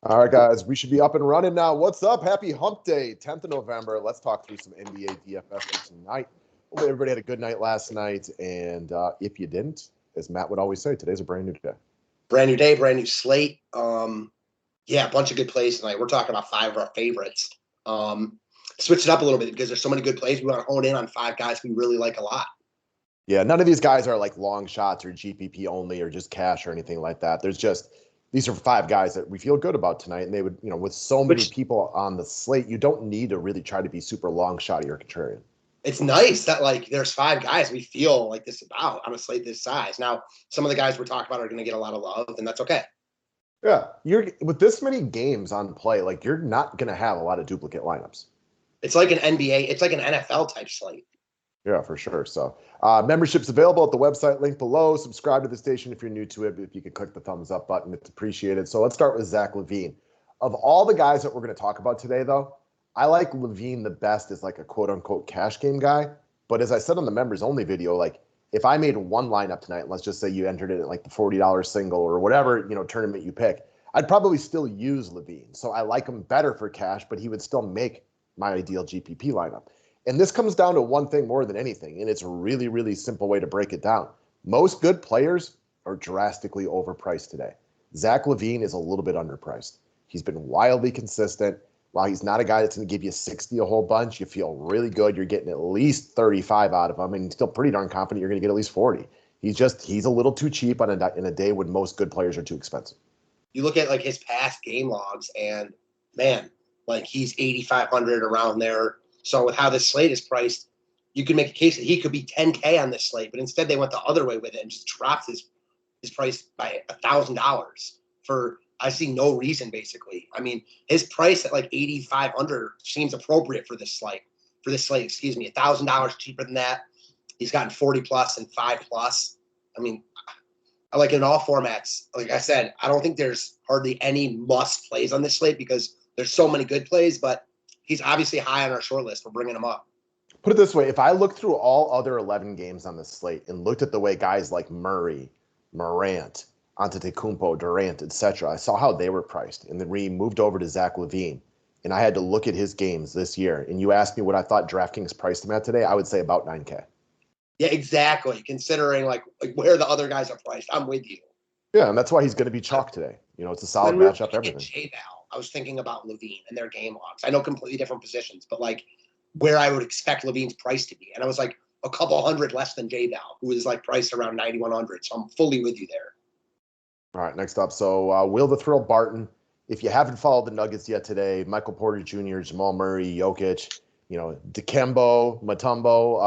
All right, guys, we should be up and running now. What's up? Happy Hump Day, 10th of November. Let's talk through some NBA DFS picks tonight. Hopefully, everybody had a good night last night. And if you didn't, as Matt would always say, today's a brand new day. Brand new day, brand new slate. Yeah, a bunch of good plays tonight. We're talking about five of our favorites. Switch it up a little bit because there's so many good plays. We want to hone in on five guys we really like a lot. Yeah, none of these guys are like long shots or GPP only or just cash or anything like that. These are five guys that we feel good about tonight. And they would, with so many people on the slate, you don't need to really try to be super long shotty or contrarian. It's nice that there's five guys we feel like this about on a slate this size. Now, some of the guys we're talking about are going to get a lot of love, and that's okay. Yeah, you're with this many games on play, you're not going to have a lot of duplicate lineups. It's like an NBA, it's like an NFL type slate. Yeah, for sure. So membership's available at the website link below. Subscribe to the station if you're new to it. If you could click the thumbs up button, it's appreciated. So let's start with Zach LaVine. Of all the guys that we're going to talk about today, though, I like LaVine the best as like a quote-unquote cash game guy. But as I said on the members-only video, if I made one lineup tonight, let's just say you entered it at the $40 single or whatever tournament you pick, I'd probably still use LaVine. So I like him better for cash, but he would still make my ideal GPP lineup. And this comes down to one thing more than anything, and it's a really, really simple way to break it down. Most good players are drastically overpriced today. Zach LaVine is a little bit underpriced. He's been wildly consistent. While he's not a guy that's going to give you 60 a whole bunch, you feel really good. You're getting at least 35 out of him, and still pretty darn confident you're going to get at least 40. He's a little too cheap in a day when most good players are too expensive. You look at his past game logs, and man, he's 8,500 around there. So with how this slate is priced, you can make a case that he could be 10K on this slate, but instead they went the other way with it and just dropped his price by $1,000 for I see no reason basically. I mean, his price at 8,500 seems appropriate for this slate. Excuse me, $1,000 cheaper than that. He's gotten 40 plus and 5 plus. I mean, I like it in all formats. Like I said, I don't think there's hardly any must plays on this slate because there's so many good plays, but he's obviously high on our short list. We're bringing him up. Put it this way. If I looked through all other 11 games on this slate and looked at the way guys like Murray, Morant, Antetokounmpo, Durant, etc., I saw how they were priced. And then we moved over to Zach LaVine, and I had to look at his games this year. And you asked me what I thought DraftKings priced him at today, I would say about 9K. Yeah, exactly. Considering where the other guys are priced, I'm with you. Yeah, and that's why he's going to be chalk today. It's a solid matchup, everything. J-Val, I was thinking about LaVine and their game logs. I know completely different positions, but where I would expect LaVine's price to be. And I was a couple hundred less than J-Val, who is priced around 9,100. So I'm fully with you there. All right, next up. So Will the Thrill Barton. If you haven't followed the Nuggets yet today, Michael Porter Jr., Jamal Murray, Jokic, Dikembe Mutombo,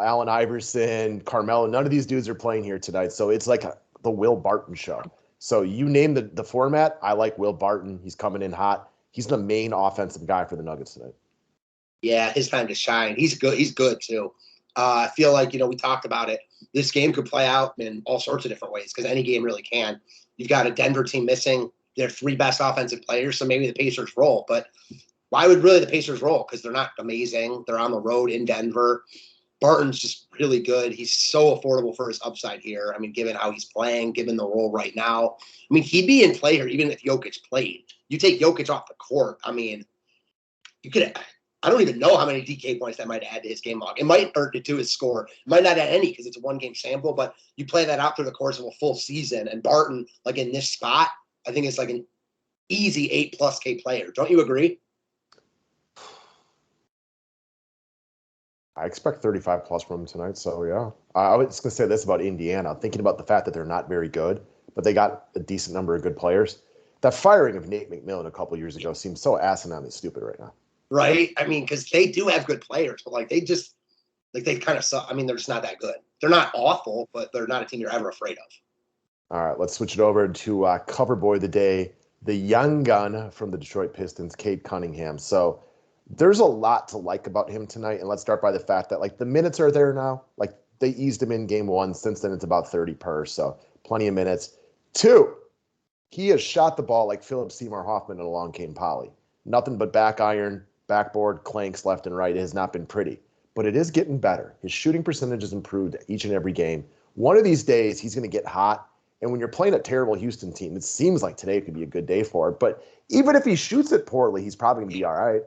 Allen Iverson, Carmelo, none of these dudes are playing here tonight. So it's the Will Barton show. So you name the format, I like Will Barton. He's coming in hot. He's the main offensive guy for the Nuggets tonight. Yeah, his time to shine. He's good. He's good too. I feel we talked about it. This game could play out in all sorts of different ways because any game really can. You've got a Denver team missing their three best offensive players, so maybe the Pacers roll. But why would really the Pacers roll? Because they're not amazing. They're on the road in Denver. Barton's just really good. He's so affordable for his upside here. I mean, given how he's playing, given the role right now. I mean, he'd be in play here even if Jokic played. You take Jokic off the court, I mean, you could – I don't even know how many DK points that might add to his game log. It might earn it to his score. It might not add any because it's a one-game sample, but you play that out through the course of a full season. And Barton, in this spot, I think it's an easy 8+ K player. Don't you agree? I expect 35 plus from him tonight, so yeah. I was going to say this about Indiana. Thinking about the fact that they're not very good, but they got a decent number of good players. That firing of Nate McMillan a couple years ago seems so asinine and stupid right now. Right? I mean, because they do have good players, but they just they kind of suck. I mean, they're just not that good. They're not awful, but they're not a team you're ever afraid of. All right, let's switch it over to cover boy of the day, the young gun from the Detroit Pistons, CADE Cunningham. So there's a lot to like about him tonight, and let's start by the fact that the minutes are there now. They eased him in game one. Since then, it's about 30 per, so plenty of minutes. 2, he has shot the ball like Philip Seymour Hoffman in Along Came Polly. Nothing but back iron, backboard, clanks left and right. It has not been pretty, but it is getting better. His shooting percentage has improved each and every game. One of these days, he's going to get hot, And when you're playing a terrible Houston team, it seems like today could be a good day for it. But even if he shoots it poorly, he's probably going to be all right.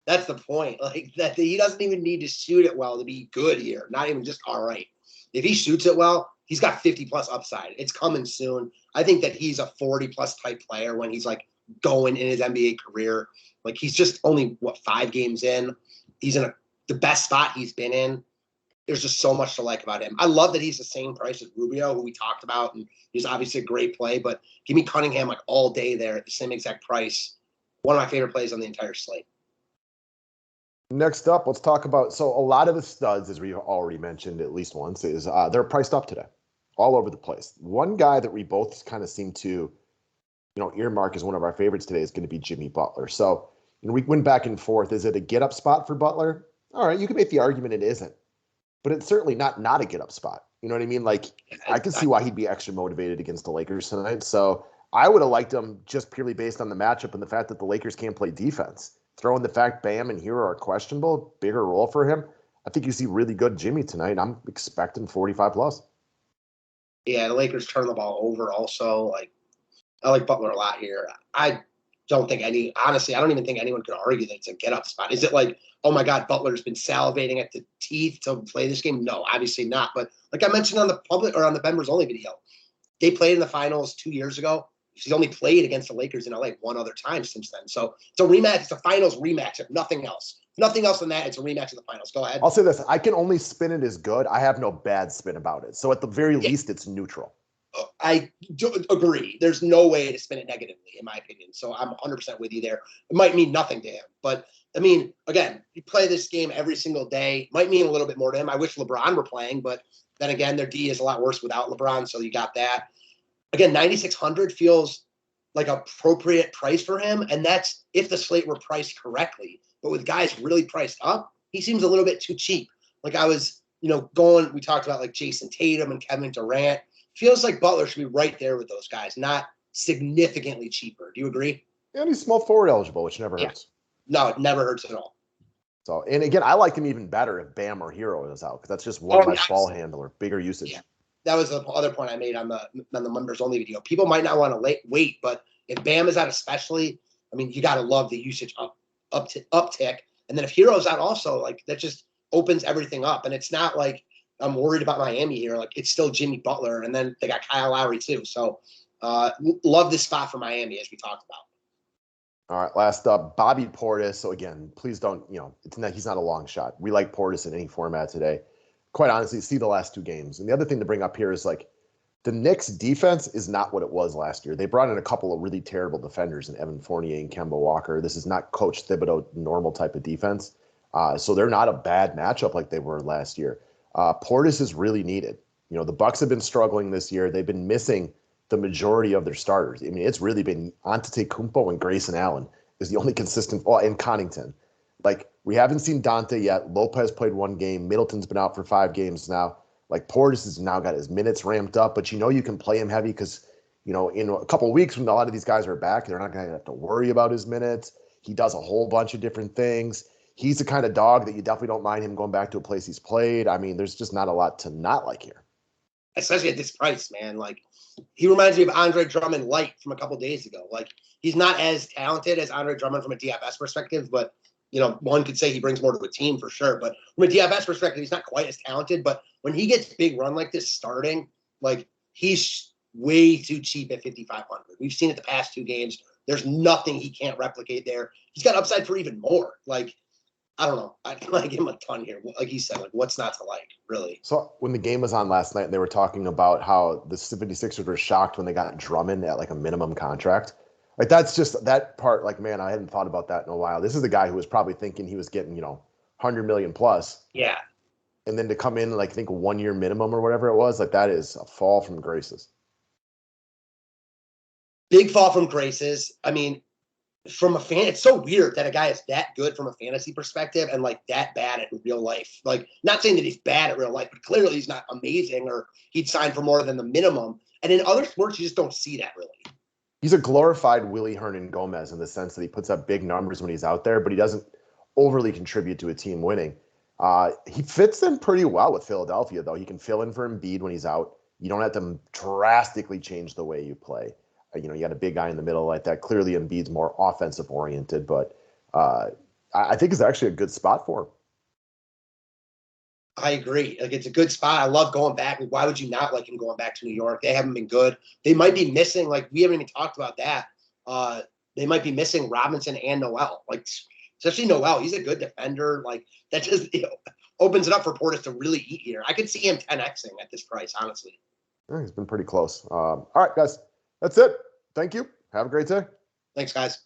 That's the point. Like that, he doesn't even need to shoot it well to be good here. Not even just all right. If he shoots it well, he's got 50+ upside. It's coming soon. I think that he's a 40+ type player when he's like going in his NBA career. Like he's just only 5 games in. He's in the best spot he's been in. There's just so much to like about him. I love that he's the same price as Rubio, who we talked about, and he's obviously a great play. But give me Cunningham like all day there at the same exact price. One of my favorite plays on the entire slate. Next up, let's talk about, so a lot of the studs, as we've already mentioned at least once, is they're priced up today, all over the place. One guy that we both kind of seem to, earmark as one of our favorites today is going to be Jimmy Butler. So, we went back and forth. Is it a get-up spot for Butler? All right, you can make the argument it isn't, but it's certainly not a get-up spot. You know what I mean? Like, I can see why he'd be extra motivated against the Lakers tonight. So I would have liked him just purely based on the matchup and the fact that the Lakers can't play defense. Throw in the fact Bam and Hero are questionable, bigger role for him. I think you see really good Jimmy tonight. I'm expecting 45+. Yeah, the Lakers turn the ball over also. Like, I like Butler a lot here. I don't even think anyone could argue that it's a get-up spot. Is it like, oh my God, Butler's been salivating at the teeth to play this game? No, obviously not. But like I mentioned on the Members Only video, they played in the finals 2 years ago. He's only played against the Lakers in LA one other time since then. So it's a rematch. It's a finals rematch. Nothing else. Nothing else than that. It's a rematch of the finals. Go ahead. I'll say this. I can only spin it as good. I have no bad spin about it. So at the very least, it's neutral. I do agree. There's no way to spin it negatively, in my opinion. So I'm 100% with you there. It might mean nothing to him. But, I mean, again, you play this game every single day. Might mean a little bit more to him. I wish LeBron were playing. But then again, their D is a lot worse without LeBron. So you got that. Again, 9,600 feels like an appropriate price for him, and that's if the slate were priced correctly. But with guys really priced up, he seems a little bit too cheap. Like I was, we talked about like Jason Tatum and Kevin Durant. Feels like Butler should be right there with those guys, not significantly cheaper. Do you agree? And he's small forward eligible, which never hurts. No, it never hurts at all. So, and again, I like him even better if Bam or Hero is out, because that's just one less ball handler, bigger usage. Yeah. That was the other point I made on the Members Only video. People might not want to wait, but if Bam is out especially, I mean, you got to love the usage uptick. And then if Hero's out also, like that just opens everything up. And it's not like I'm worried about Miami here. Like it's still Jimmy Butler. And then they got Kyle Lowry too. So love this spot for Miami as we talked about. All right, last up, Bobby Portis. So again, please don't, he's not a long shot. We like Portis in any format today. Quite honestly, see the last 2 games. And the other thing to bring up here is like the Knicks defense is not what it was last year. They brought in a couple of really terrible defenders in Evan Fournier and Kemba Walker. This is not Coach Thibodeau normal type of defense. So they're not a bad matchup like they were last year. Portis is really needed. The Bucks have been struggling this year. They've been missing the majority of their starters. I mean, it's really been Antetokounmpo and Grayson Allen is the only consistent, and Connaughton. Like, we haven't seen Dante yet. Lopez played 1 game. Middleton's been out for 5 games now. Like, Portis has now got his minutes ramped up, but you can play him heavy because, in a couple of weeks when a lot of these guys are back, they're not going to have to worry about his minutes. He does a whole bunch of different things. He's the kind of dog that you definitely don't mind him going back to a place he's played. I mean, there's just not a lot to not like here. Especially at this price, man. Like, he reminds me of Andre Drummond light from a couple days ago. Like, he's not as talented as Andre Drummond from a DFS perspective, but one could say he brings more to a team for sure. But from a DFS perspective, he's not quite as talented. But when he gets big run like this starting, like he's way too cheap at 5,500. We've seen it the past 2 games. There's nothing he can't replicate there. He's got upside for even more. Like, I don't know. I like him a ton here. Like he said, like what's not to like, really? So when the game was on last night, they were talking about how the 76ers were shocked when they got Drummond at like a minimum contract. Like that's just that part. Like, man, I hadn't thought about that in a while. This is a guy who was probably thinking he was getting, 100 million plus. Yeah. And then to come in, like, I think 1 year minimum or whatever it was, like that is a fall from graces. Big fall from graces. I mean, from a fan, it's so weird that a guy is that good from a fantasy perspective and like that bad at real life. Like, not saying that he's bad at real life, but clearly he's not amazing or he'd sign for more than the minimum. And in other sports, you just don't see that really. He's a glorified Willie Hernan-Gomez in the sense that he puts up big numbers when he's out there, but he doesn't overly contribute to a team winning. He fits in pretty well with Philadelphia, though. He can fill in for Embiid when he's out. You don't have to drastically change the way you play. You know, you got a big guy in the middle like that. Clearly, Embiid's more offensive oriented, but I think it's actually a good spot for him. I agree. Like, it's a good spot. I love going back. Why would you not like him going back to New York? They haven't been good. They might be missing, like, we haven't even talked about that. They might be missing Robinson and Noel. Like, especially Noel. He's a good defender. Like, that just opens it up for Portis to really eat here. I could see him 10Xing at this price, honestly. Yeah, he's been pretty close. All right, guys. That's it. Thank you. Have a great day. Thanks, guys.